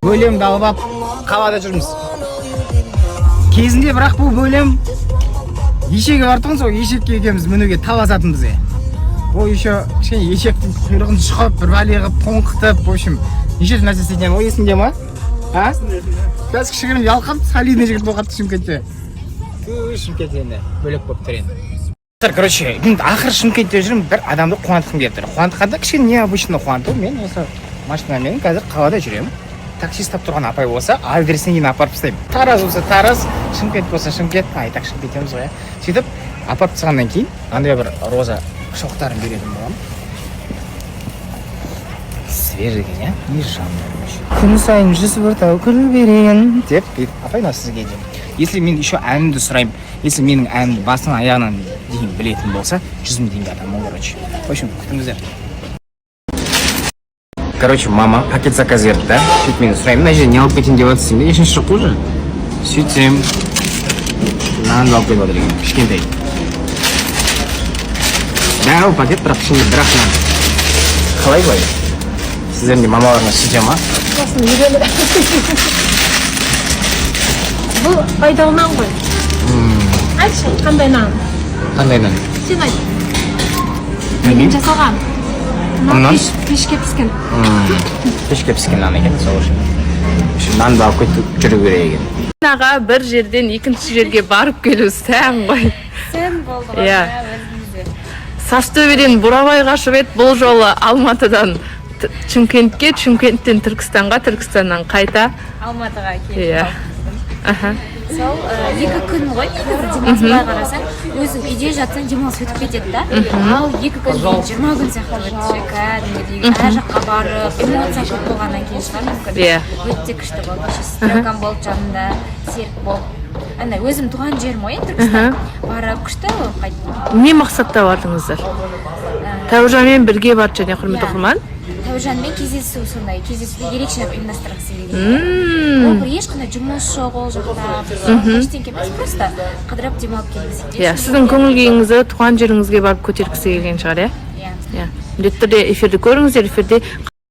Bölümді алып қалада жүрміз. Кезінде бірақ бұл бөлім ешегі бар тұғын, сол ешекке екеуміз мінуге таласатынбыз. Ол еще кішкене ешектің құйрығын шұқып, бір бәле қылып, тоңқытып, в общем, неше нәрсе істейтін. Ол есіңде ма? А? Қазір кішігірім ялқап, солидный жігіт болғатты Шымкентте. Шымкент енді бөлек болып тұр енді. Короче, ақыры Шымкентте жүрмін, бір адамды қуантқым келіп тұр. Қуантқанда кішкене необычно қуанту. Мен осы машинамен қазір қалада жүремін. Такси ұстап тұрған апай болса, адресіне дейін апарып тастаймын. Тараз болса Тараз, Шымкент болса Шымкент, айтақ Шымкентеміз ғой. Сөйтіп апарып тастағаннан кейін андай бір роза шоқтарын беретін боламын. Свежий екен, иә? Не жанды. Күн сайын 101 тау гүл берейін деп апай сізге деймін. Если мен еще әнімді сұраймын, если менің әнімді басынан аяғынан дейін білетін болса, 100 000 теңге атамын, короче. В общем, күтіңіздер. Короче, мама пакет заказ берді, да? Сөйтіп мен сұраймын, мына жерде не алып кетейін деп отырсың ба? Ешінші жоқ уже. Сөйтсем, нанды алып кетіп отыр екен, кішкентай. Дәу пакет, бірақ ішінде бір-ақ нан. Қалай былай? Сіздерде мамаларына сүте ма? Сосын үйреніп. Бұл пайдалы нан ғой. Айтшы, қандай нан? Қандай нан? Сен айт. Неден жасалған? Нан? Пешке піскен. Пешке піскен нан екен, сол үшін. Нанды алып кетіп жүру керек екен. Аға бір жерден екінші жерге барып келу сән ғой. Сен болды ғой, өзімізде. Саштөбеден Бурабай қашып еді, бұл жолы Алматыдан Шымкентке, Шымкенттен Түркістанға, Түркістаннан қайта Алматыға келіп. Аха. Сол 2 күн ғой, демалыс былай қарасаң, өзің үйде жатсаң демалыс өтіп кетеді да. Ал 2 күн 20 күн сияқты өтті. Кәдімгідей әр жаққа барып, эмоция көп болғаннан кейін шығар мүмкін. Өте күшті болды. Стрелкам болды жанында, серік болды. Ана өзім туған жерім ғой, Түркістан. Барып күшті қайттым. Не мақсатта бардыңыздар? Тәуіржанмен бірге барды және құрметті оқырман? Тәуіржанмен кездесу сондай, кездесуді ерекше ұйымдастырғысы келген. Ол бір ешқандай жұмыс жоқ ол жақта. Ештеңе емес, просто қыдырып демалып келгісі келген. Сіздің көңіл күйіңізді туған жеріңізге барып көтергісі келген шығар, иә? Міндетті түрде эфирді көріңіздер, эфирде